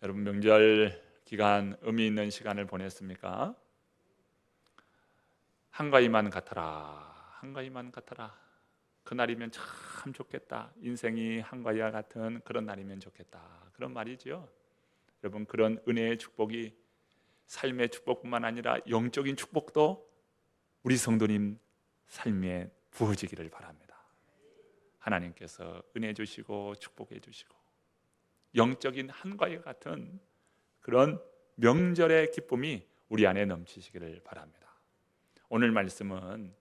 여러분 명절 기간 의미 있는 시간을 보냈습니까? 한가위만 같아라, 한가위만 같아라. 그날이면 참 좋겠다. 인생이 한가위와 같은 그런 날이면 좋겠다. 그런 말이죠. 여러분, 그런 은혜의 축복이 삶의 축복뿐만 아니라 영적인 축복도 우리 성도님 삶에 부어지기를 바랍니다. 하나님께서 은혜 주시고 축복해 주시고 영적인 한가위 같은 그런 명절의 기쁨이 우리 안에 넘치시기를 바랍니다. 오늘 말씀은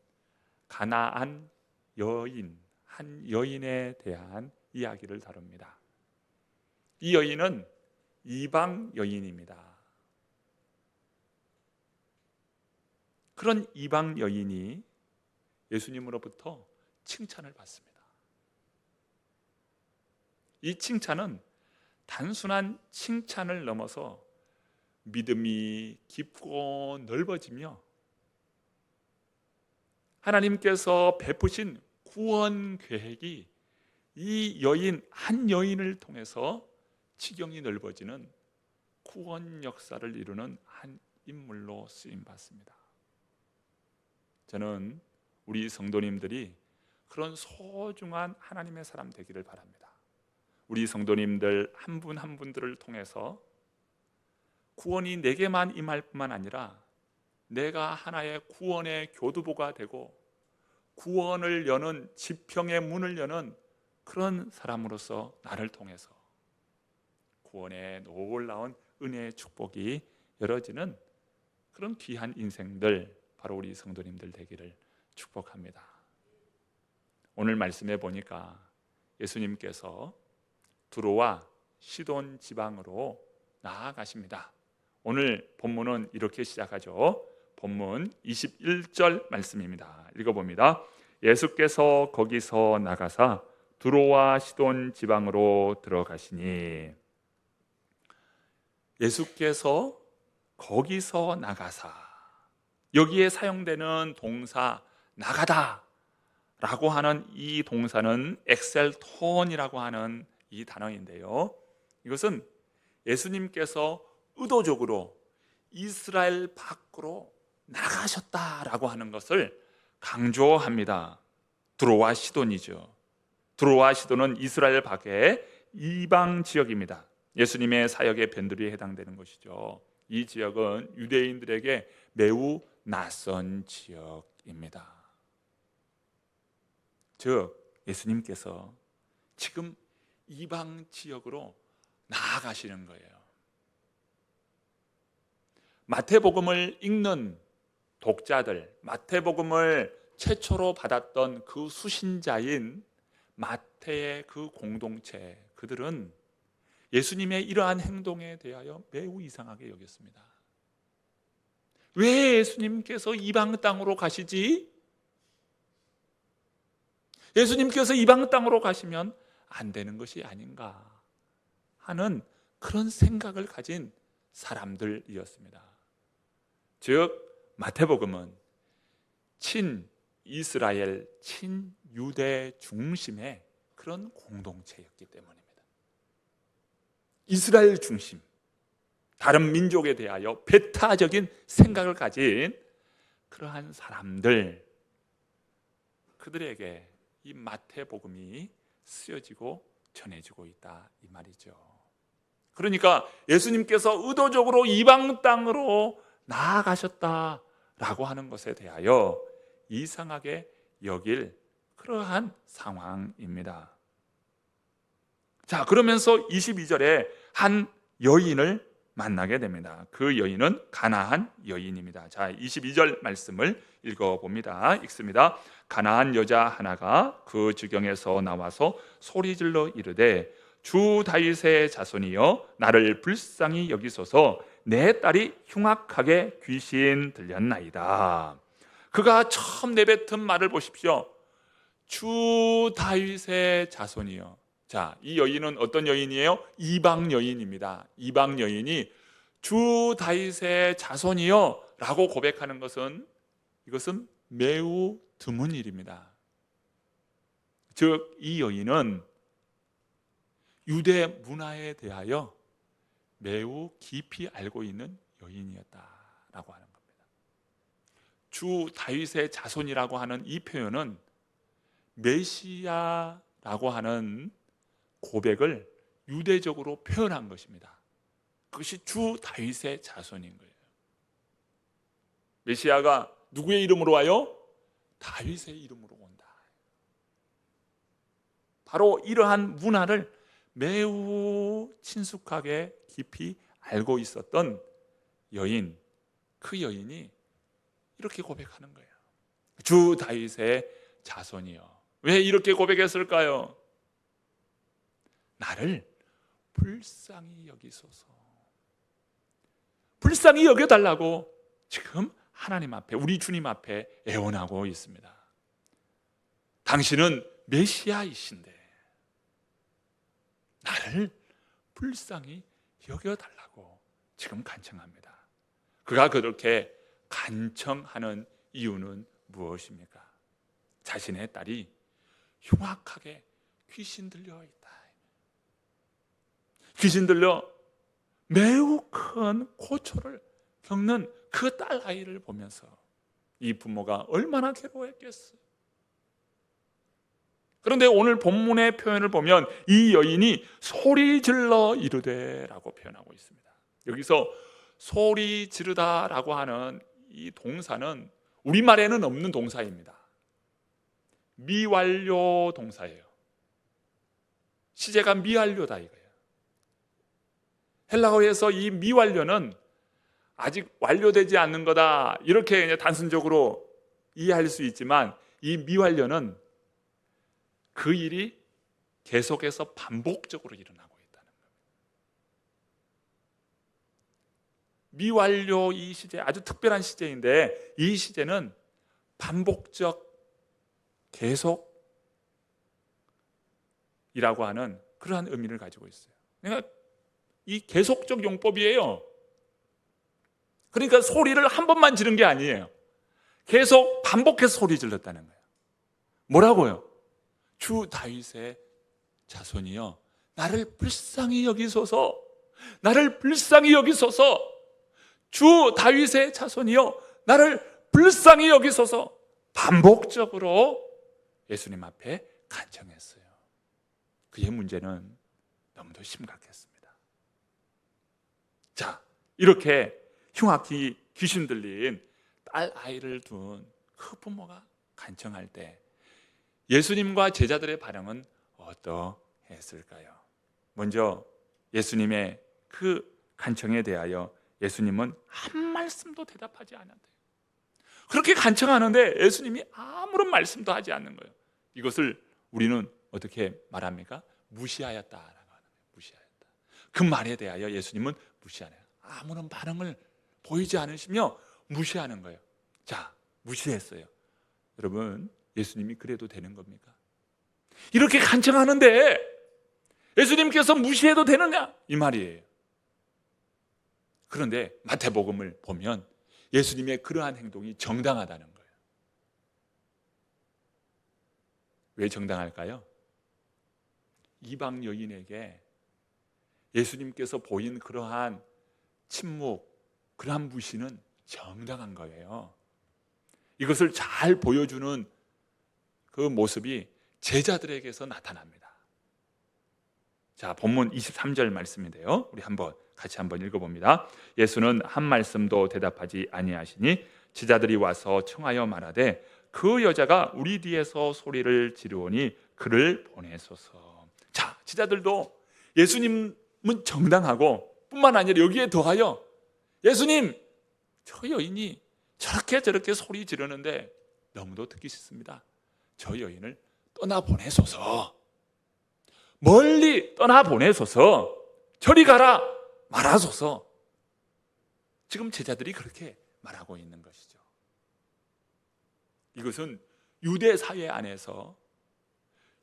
가나안 여인, 한 여인에 대한 이야기를 다룹니다. 이 여인은 이방 여인입니다. 그런 이방 여인이 예수님으로부터 칭찬을 받습니다. 이 칭찬은 단순한 칭찬을 넘어서 믿음이 깊고 넓어지며 하나님께서 베푸신 구원 계획이 이 여인, 한 여인을 통해서 지경이 넓어지는 구원 역사를 이루는 한 인물로 쓰임받습니다. 저는 우리 성도님들이 그런 소중한 하나님의 사람 되기를 바랍니다. 우리 성도님들 한 분 한 분들을 통해서 구원이 내게만 임할 뿐만 아니라 내가 하나의 구원의 교두보가 되고 구원을 여는 지평의 문을 여는 그런 사람으로서 나를 통해서 구원의 놀라운 은혜의 축복이 열어지는 그런 귀한 인생들, 바로 우리 성도님들 되기를 축복합니다. 오늘 말씀해 보니까 예수님께서 두로와 시돈 지방으로 나아가십니다. 오늘 본문은 이렇게 시작하죠. 본문 21절 말씀입니다. 읽어봅니다. 예수께서 거기서 나가사 두로와 시돈 지방으로 들어가시니, 예수께서 거기서 나가사, 여기에 사용되는 동사 나가다 라고 하는 이 동사는 엑셀톤이라고 하는 이 단어인데요, 이것은 예수님께서 의도적으로 이스라엘 밖으로 나가셨다라고 하는 것을 강조합니다. 두로와 시돈이죠. 두로와 시돈은 이스라엘 밖의 이방 지역입니다. 예수님의 사역의 변두리에 해당되는 것이죠. 이 지역은 유대인들에게 매우 낯선 지역입니다. 즉 예수님께서 지금 이방 지역으로 나아가시는 거예요. 마태복음을 읽는 독자들, 마태복음을 최초로 받았던 그 수신자인 마태의 그 공동체, 그들은 예수님의 이러한 행동에 대하여 매우 이상하게 여겼습니다. 왜 예수님께서 이방 땅으로 가시지? 예수님께서 이방 땅으로 가시면 안 되는 것이 아닌가 하는 그런 생각을 가진 사람들이었습니다. 즉 마태복음은 친이스라엘, 친유대 중심의 그런 공동체였기 때문입니다. 이스라엘 중심, 다른 민족에 대하여 배타적인 생각을 가진 그러한 사람들, 그들에게 이 마태복음이 쓰여지고 전해지고 있다, 이 말이죠. 그러니까 예수님께서 의도적으로 이방 땅으로 나아가셨다라고 하는 것에 대하여 이상하게 여길 그러한 상황입니다. 자, 그러면서 22절에 한 여인을 만나게 됩니다. 그 여인은 가나안 여인입니다. 자, 22절 말씀을 읽어봅니다. 읽습니다. 가나안 여자 하나가 그 지경에서 나와서 소리질러 이르되, 주 다윗의 자손이여 나를 불쌍히 여기소서, 내 딸이 흉악하게 귀신 들렸나이다. 그가 처음 내뱉은 말을 보십시오. 주 다윗의 자손이여. 자, 이 여인은 어떤 여인이에요? 이방 여인입니다. 이방 여인이 주 다윗의 자손이여 라고 고백하는 것은, 이것은 매우 드문 일입니다. 즉 이 여인은 유대 문화에 대하여 매우 깊이 알고 있는 여인이었다라고 하는 겁니다. 주 다윗의 자손이라고 하는 이 표현은 메시아라고 하는 고백을 유대적으로 표현한 것입니다. 그것이 주 다윗의 자손인 거예요. 메시아가 누구의 이름으로 와요? 다윗의 이름으로 온다. 바로 이러한 문화를 매우 친숙하게 깊이 알고 있었던 여인, 그 여인이 이렇게 고백하는 거예요. 주 다윗의 자손이요. 왜 이렇게 고백했을까요? 나를 불쌍히 여기소서. 불쌍히 여겨달라고 지금 하나님 앞에, 우리 주님 앞에 애원하고 있습니다. 당신은 메시아이신데 나를 불쌍히 여겨달라고 지금 간청합니다. 그가 그렇게 간청하는 이유는 무엇입니까? 자신의 딸이 흉악하게 귀신 들려 있다. 귀신 들려 매우 큰 고초를 겪는 그 딸 아이를 보면서 이 부모가 얼마나 괴로워했겠어요. 그런데 오늘 본문의 표현을 보면 이 여인이 소리 질러 이르되 라고 표현하고 있습니다. 여기서 소리 지르다 라고 하는 이 동사는 우리말에는 없는 동사입니다. 미완료 동사예요. 시제가 미완료다 이거예요. 헬라어에서 이 미완료는 아직 완료되지 않는 거다 이렇게 그냥 단순적으로 이해할 수 있지만 이 미완료는 그 일이 계속해서 반복적으로 일어나고 있다는 겁니다. 미완료 이 시제 아주 특별한 시제인데 이 시제는 반복적 계속이라고 하는 그러한 의미를 가지고 있어요. 그러니까 이 계속적 용법이에요. 그러니까 소리를 한 번만 지른 게 아니에요. 계속 반복해서 소리 질렀다는 거예요. 뭐라고요? 주 다윗의 자손이여 나를 불쌍히 여기소서. 나를 불쌍히 여기소서. 주 다윗의 자손이여 나를 불쌍히 여기소서. 반복적으로 예수님 앞에 간청했어요. 그의 문제는 너무도 심각했습니다. 자, 이렇게 흉악히 귀신 들린 딸 아이를 둔 그 부모가 간청할 때 예수님과 제자들의 반응은 어떠했을까요? 먼저 예수님의 그 간청에 대하여 예수님은 한 말씀도 대답하지 않았대요. 그렇게 간청하는데 예수님이 아무런 말씀도 하지 않는 거예요. 이것을 우리는 어떻게 말합니까? 무시하였다라고 하는 거예요. 무시하였다. 그 말에 대하여 예수님은 무시하네요. 아무런 반응을 보이지 않으시며 무시하는 거예요. 자, 무시했어요. 여러분, 예수님이 그래도 되는 겁니까? 이렇게 간청하는데 예수님께서 무시해도 되느냐? 이 말이에요. 그런데 마태복음을 보면 예수님의 그러한 행동이 정당하다는 거예요. 왜 정당할까요? 이방 여인에게 예수님께서 보인 그러한 침묵, 그러한 무시는 정당한 거예요. 이것을 잘 보여주는 그 모습이 제자들에게서 나타납니다. 자, 본문 23절 말씀인데요. 우리 같이 한번 읽어봅니다. 예수는 한 말씀도 대답하지 아니하시니 제자들이 와서 청하여 말하되 그 여자가 우리 뒤에서 소리를 지르오니 그를 보내소서. 자, 제자들도 예수님은 정당하고 뿐만 아니라 여기에 더하여 예수님, 저 여인이 저렇게 소리 지르는데 너무도 듣기 싫습니다. 저 여인을 떠나보내소서. 멀리 떠나보내소서. 저리 가라 말하소서. 지금 제자들이 그렇게 말하고 있는 것이죠. 이것은 유대 사회 안에서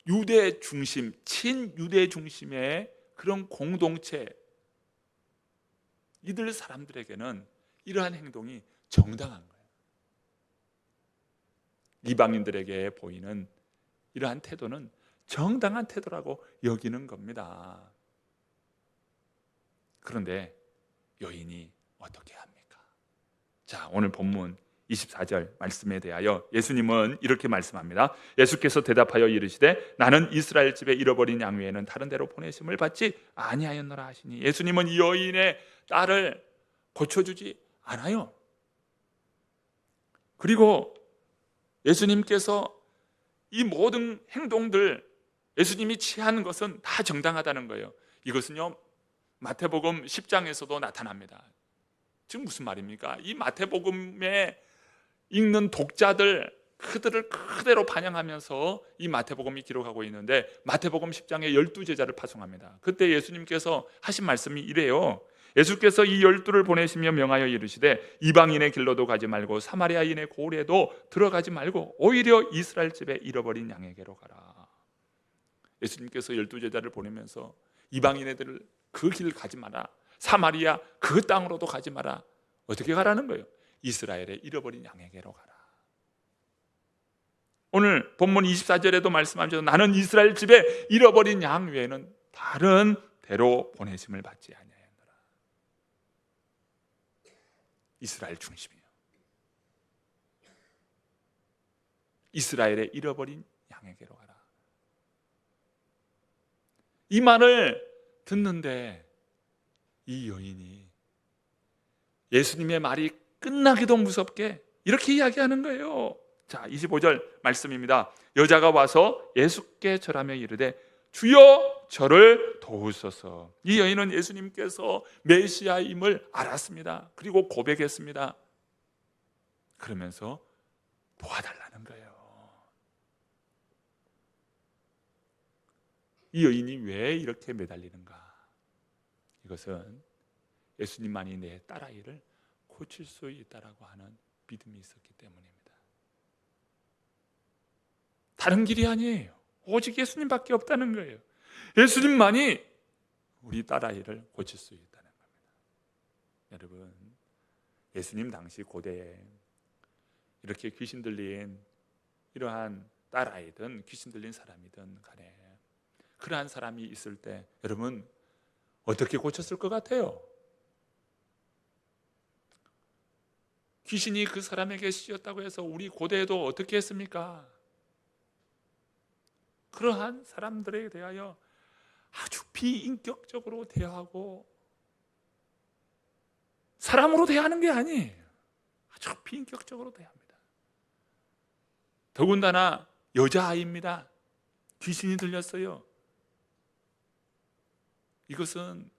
유대 중심, 친유대 중심의 그런 공동체, 이들 사람들에게는 이러한 행동이 정당한 거예요. 이방인들에게 보이는 이러한 태도는 정당한 태도라고 여기는 겁니다. 그런데 여인이 어떻게 합니까? 자, 오늘 본문 24절 말씀에 대하여 예수님은 이렇게 말씀합니다. 예수께서 대답하여 이르시되 나는 이스라엘 집에 잃어버린 양 외에는 다른 데로 보내심을 받지 아니하였노라 하시니, 예수님은 이 여인의 딸을 고쳐주지 않아요. 그리고 예수님께서 이 모든 행동들, 예수님이 취한 것은 다 정당하다는 거예요. 이것은요 마태복음 10장에서도 나타납니다. 지금 무슨 말입니까? 이 마태복음에 읽는 독자들, 그들을 그대로 반영하면서 이 마태복음이 기록하고 있는데, 마태복음 10장에 12제자를 파송합니다. 그때 예수님께서 하신 말씀이 이래요. 예수께서 이 12를 보내시며 명하여 이르시되 이방인의 길로도 가지 말고 사마리아인의 고을에도 들어가지 말고 오히려 이스라엘 집에 잃어버린 양에게로 가라. 예수님께서 12제자를 보내면서 이방인 애들을 그 길 가지 마라, 사마리아 그 땅으로도 가지 마라. 어떻게 가라는 거예요? 이스라엘의 잃어버린 양에게로 가라. 오늘 본문 24절에도 말씀하셔서 나는 이스라엘 집에 잃어버린 양 외에는 다른 데로 보내심을 받지 아니하였노라. 이스라엘 중심이에요. 이스라엘의 잃어버린 양에게로 가라. 이 말을 듣는데 이 여인이 예수님의 말이 끝나기도 무섭게 이렇게 이야기하는 거예요. 자, 25절 말씀입니다. 여자가 와서 예수께 절하며 이르되 주여 저를 도우소서. 이 여인은 예수님께서 메시아임을 알았습니다. 그리고 고백했습니다. 그러면서 도와달라는 거예요. 이 여인이 왜 이렇게 매달리는가? 이것은 예수님만이 내 딸아이를 고칠 수 있다라고 하는 믿음이 있었기 때문입니다. 다른 길이 아니에요. 오직 예수님밖에 없다는 거예요. 예수님만이 우리 딸아이를 고칠 수 있다는 겁니다. 여러분, 예수님 당시 고대에 이렇게 귀신 들린 이러한 딸아이든 귀신 들린 사람이든 간에 그러한 사람이 있을 때 여러분 어떻게 고쳤을 것 같아요? 귀신이 그 사람에게 씌었다고 해서 우리 고대에도 어떻게 했습니까? 그러한 사람들에 대하여 아주 비인격적으로 대하고 사람으로 대하는 게 아니에요. 아주 비인격적으로 대합니다. 더군다나 여자아이입니다. 귀신이 들렸어요. 이것은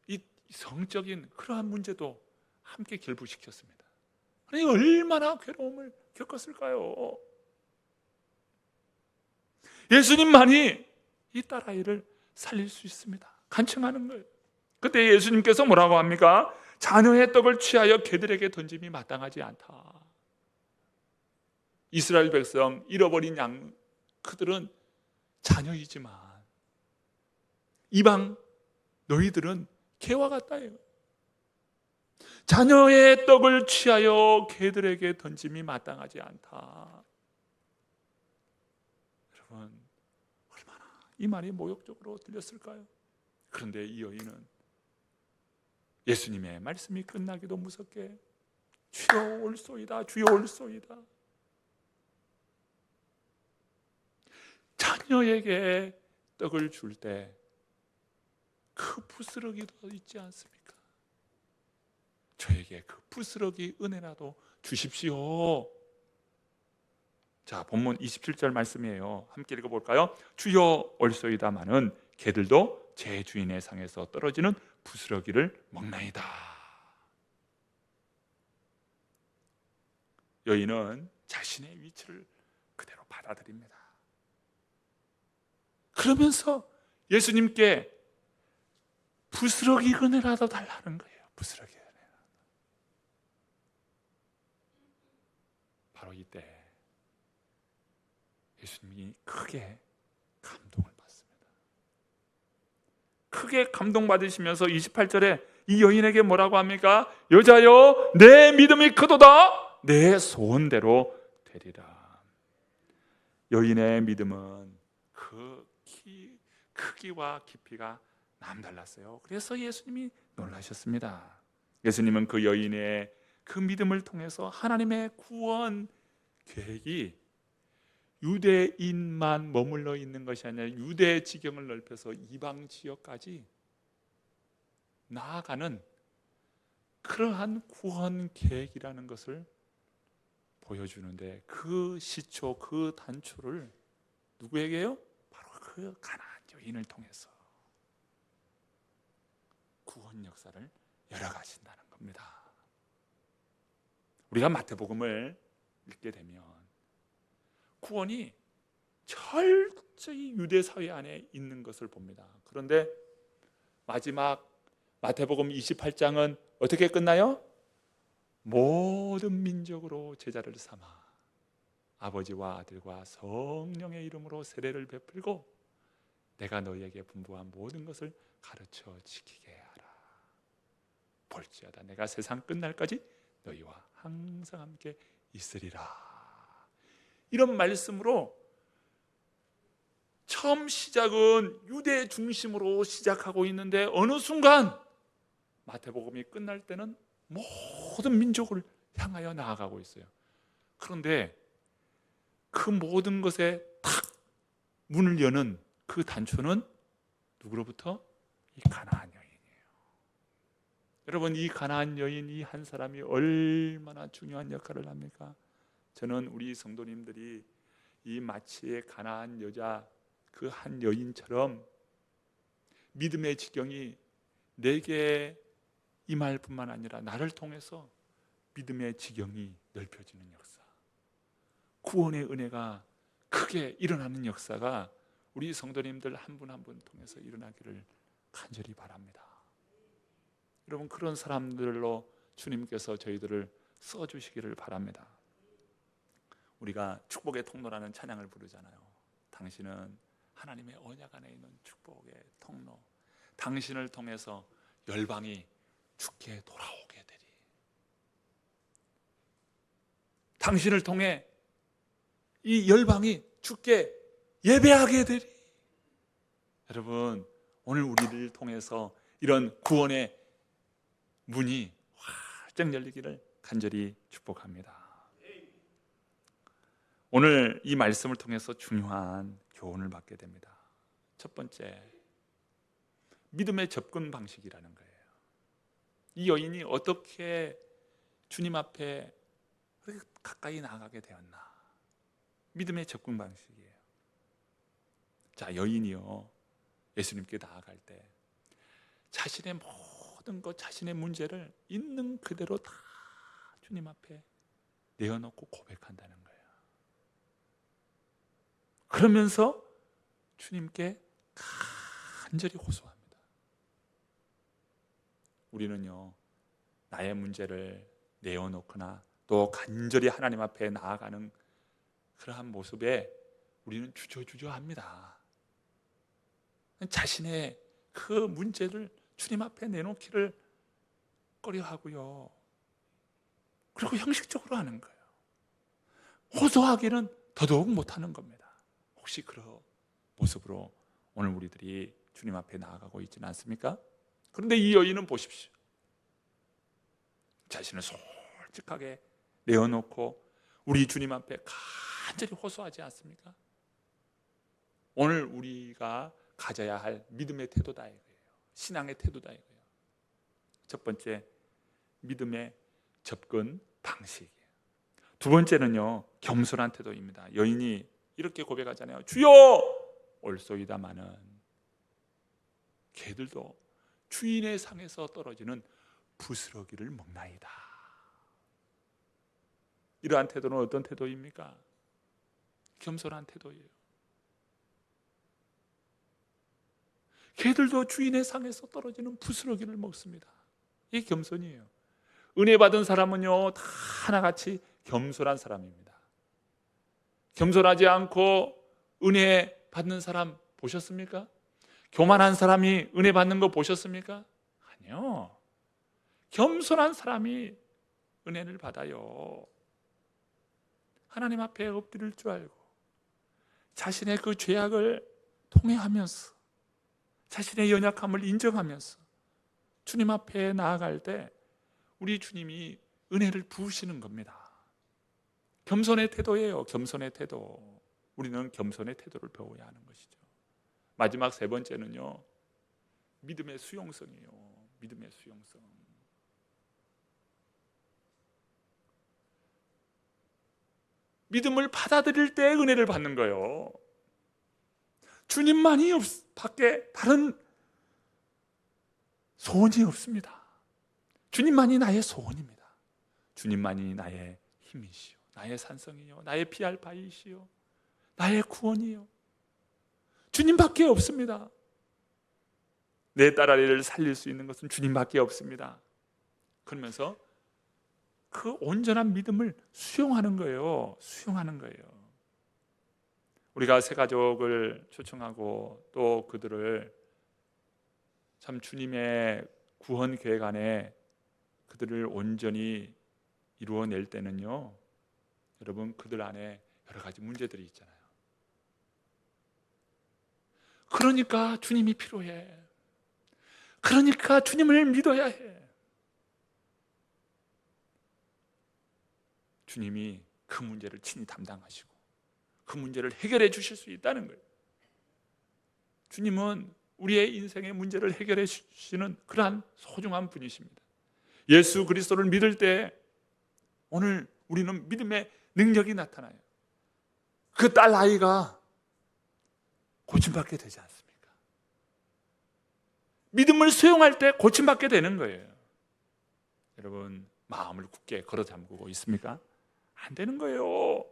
이 성적인 그러한 문제도 함께 결부시켰습니다. 아니 얼마나 괴로움을 겪었을까요? 예수님만이 이 딸아이를 살릴 수 있습니다. 간청하는 거예요. 그때 예수님께서 뭐라고 합니까? 자녀의 떡을 취하여 개들에게 던짐이 마땅하지 않다. 이스라엘 백성 잃어버린 양, 그들은 자녀이지만 이방 너희들은 개와 같다예요. 자녀의 떡을 취하여 개들에게 던짐이 마땅하지 않다. 여러분, 얼마나 이 말이 모욕적으로 들렸을까요? 그런데 이 여인은 예수님의 말씀이 끝나기도 무섭게 주여 올소이다, 주여 올소이다. 자녀에게 떡을 줄 때 그 부스러기도 있지 않습니까? 저에게 그 부스러기 은혜라도 주십시오. 자, 본문 27절 말씀이에요. 함께 읽어볼까요? 주여 올소이다마는 개들도 제 주인의 상에서 떨어지는 부스러기를 먹나이다. 여인은 자신의 위치를 그대로 받아들입니다. 그러면서 예수님께 부스러기 은혜라도 달라는 거예요. 부스러기 은혜. 바로 이때 예수님이 크게 감동을 받습니다. 크게 감동받으시면서 28절에 이 여인에게 뭐라고 합니까? 여자여 내 믿음이 크도다, 내 소원대로 되리라. 여인의 믿음은 그 크기와 깊이가 남달랐어요. 그래서 예수님이 놀라셨습니다. 예수님은 그 여인의 그 믿음을 통해서 하나님의 구원 계획이 유대인만 머물러 있는 것이 아니라 유대 지경을 넓혀서 이방 지역까지 나아가는 그러한 구원 계획이라는 것을 보여주는데, 그 시초, 그 단초를 누구에게요? 바로 그 가나안 여인을 통해서 구원 역사를 열어가신다는 겁니다. 우리가 마태복음을 읽게 되면 구원이 철저히 유대 사회 안에 있는 것을 봅니다. 그런데 마지막 마태복음 28장은 어떻게 끝나요? 모든 민족으로 제자를 삼아 아버지와 아들과 성령의 이름으로 세례를 베풀고 내가 너희에게 분부한 모든 것을 가르쳐 지키게 하라. 볼지어다 내가 세상 끝날까지 너희와 항상 함께 있으리라. 이런 말씀으로 처음 시작은 유대 중심으로 시작하고 있는데 어느 순간 마태복음이 끝날 때는 모든 민족을 향하여 나아가고 있어요. 그런데 그 모든 것에 탁 문을 여는 그 단초는 누구로부터? 이 가나안 여인이에요. 여러분, 이 가나안 여인, 이 한 사람이 얼마나 중요한 역할을 합니까? 저는 우리 성도님들이 이 마치의 가나안 여자 그 한 여인처럼 믿음의 지경이 내게 임할 뿐만 아니라 나를 통해서 믿음의 지경이 넓혀지는 역사, 구원의 은혜가 크게 일어나는 역사가 우리 성도님들 한 분 한 분 통해서 일어나기를 간절히 바랍니다. 여러분, 그런 사람들로 주님께서 저희들을 써주시기를 바랍니다. 우리가 축복의 통로라는 찬양을 부르잖아요. 당신은 하나님의 언약 안에 있는 축복의 통로, 당신을 통해서 열방이 주께 돌아오게 되리, 당신을 통해 이 열방이 주께 예배하게 되리. 여러분, 오늘 우리를 통해서 이런 구원의 문이 활짝 열리기를 간절히 축복합니다. 오늘 이 말씀을 통해서 중요한 교훈을 받게 됩니다. 첫 번째, 믿음의 접근 방식이라는 거예요. 이 여인이 어떻게 주님 앞에 가까이 나아가게 되었나? 믿음의 접근 방식이에요. 자, 여인이요, 예수님께 나아갈 때 자신의 모든 것, 자신의 문제를 있는 그대로 다 주님 앞에 내어놓고 고백한다는 거예요. 그러면서 주님께 간절히 호소합니다. 우리는요, 나의 문제를 내어놓거나 또 간절히 하나님 앞에 나아가는 그러한 모습에 우리는 주저주저합니다. 자신의 그 문제를 주님 앞에 내놓기를 꺼려하고요, 그리고 형식적으로 하는 거예요. 호소하기는 더더욱 못하는 겁니다. 혹시 그런 모습으로 오늘 우리들이 주님 앞에 나아가고 있지는 않습니까? 그런데 이 여인은 보십시오, 자신을 솔직하게 내어놓고 우리 주님 앞에 간절히 호소하지 않습니까? 오늘 우리가 가져야 할 믿음의 태도다 이거예요. 신앙의 태도다 이거예요. 첫 번째, 믿음의 접근 방식이에요. 두 번째는요, 겸손한 태도입니다. 여인이 이렇게 고백하잖아요. 주여, 올소이다마는 개들도 주인의 상에서 떨어지는 부스러기를 먹나이다. 이러한 태도는 어떤 태도입니까? 겸손한 태도예요. 개들도 주인의 상에서 떨어지는 부스러기를 먹습니다. 이게 겸손이에요. 은혜 받은 사람은요, 다 하나같이 겸손한 사람입니다. 겸손하지 않고 은혜 받는 사람 보셨습니까? 교만한 사람이 은혜 받는 거 보셨습니까? 아니요. 겸손한 사람이 은혜를 받아요. 하나님 앞에 엎드릴 줄 알고 자신의 그 죄악을 통회하면서 자신의 연약함을 인정하면서 주님 앞에 나아갈 때 우리 주님이 은혜를 부으시는 겁니다. 겸손의 태도예요. 겸손의 태도. 우리는 겸손의 태도를 배워야 하는 것이죠. 마지막 세 번째는요, 믿음의 수용성이에요. 믿음의 수용성. 믿음을 받아들일 때 은혜를 받는 거예요. 주님만이 밖에 다른 소원이 없습니다. 주님만이 나의 소원입니다. 주님만이 나의 힘이시요, 나의 산성이요, 나의 피할 바위시요, 나의 구원이요. 주님밖에 없습니다. 내 딸아이를 살릴 수 있는 것은 주님밖에 없습니다. 그러면서 그 온전한 믿음을 수용하는 거예요. 수용하는 거예요. 우리가 새 가족을 초청하고 또 그들을 참 주님의 구원 계획 안에 그들을 온전히 이루어낼 때는요, 여러분, 그들 안에 여러 가지 문제들이 있잖아요. 그러니까 주님이 필요해. 그러니까 주님을 믿어야 해. 주님이 그 문제를 친히 담당하시고 그 문제를 해결해 주실 수 있다는 거예요. 주님은 우리의 인생의 문제를 해결해 주시는 그러한 소중한 분이십니다. 예수 그리스도를 믿을 때 오늘 우리는 믿음의 능력이 나타나요. 그 딸 아이가 고침받게 되지 않습니까? 믿음을 수용할 때 고침받게 되는 거예요. 여러분, 마음을 굳게 걸어 잠그고 있습니까? 안 되는 거예요.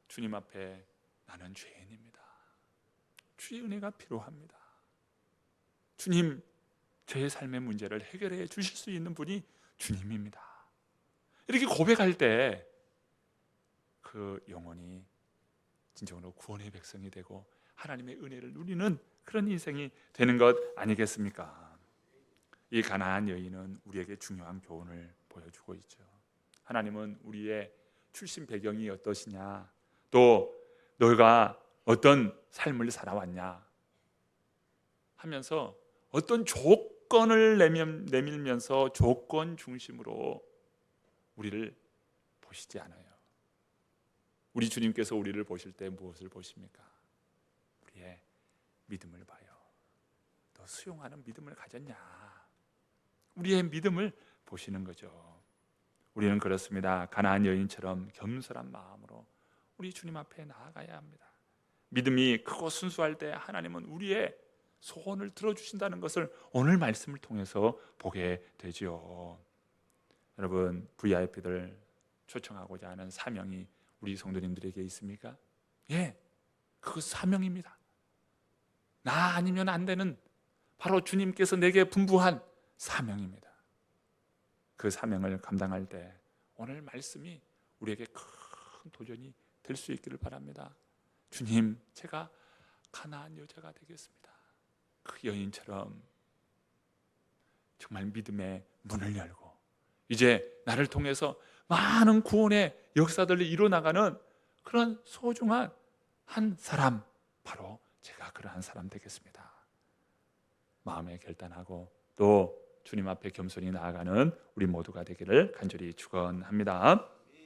주님 앞에 나는 죄인입니다. 주의 은혜가 필요합니다. 주님, 제 삶의 문제를 해결해 주실 수 있는 분이 주님입니다. 이렇게 고백할 때 그 영혼이 진정으로 구원의 백성이 되고 하나님의 은혜를 누리는 그런 인생이 되는 것 아니겠습니까? 이 가나안 여인은 우리에게 중요한 교훈을 보여주고 있죠. 하나님은 우리의 출신 배경이 어떠시냐, 또 너가 어떤 삶을 살아왔냐 하면서 어떤 조건을 내밀면서 조건 중심으로 우리를 보시지 않아요. 우리 주님께서 우리를 보실 때 무엇을 보십니까? 우리의 믿음을 봐요. 너 수용하는 믿음을 가졌냐? 우리의 믿음을 보시는 거죠. 우리는 그렇습니다. 가나안 여인처럼 겸손한 마음으로 우리 주님 앞에 나아가야 합니다. 믿음이 크고 순수할 때 하나님은 우리의 소원을 들어주신다는 것을 오늘 말씀을 통해서 보게 되죠. 여러분, VIP들 초청하고자 하는 사명이 우리 성도님들에게 있습니까? 예, 그거 사명입니다. 나 아니면 안 되는 바로 주님께서 내게 분부한 사명입니다. 그 사명을 감당할 때 오늘 말씀이 우리에게 큰 도전이 될 수 있기를 바랍니다. 주님, 제가 가나안 여자가 되겠습니다. 그 여인처럼 정말 믿음의 문을 열고 이제 나를 통해서 많은 구원의 역사들을 이루어나가는 그런 소중한 한 사람, 바로 제가 그러한 사람 되겠습니다. 마음에 결단하고 또 주님 앞에 겸손히 나아가는 우리 모두가 되기를 간절히 축원합니다.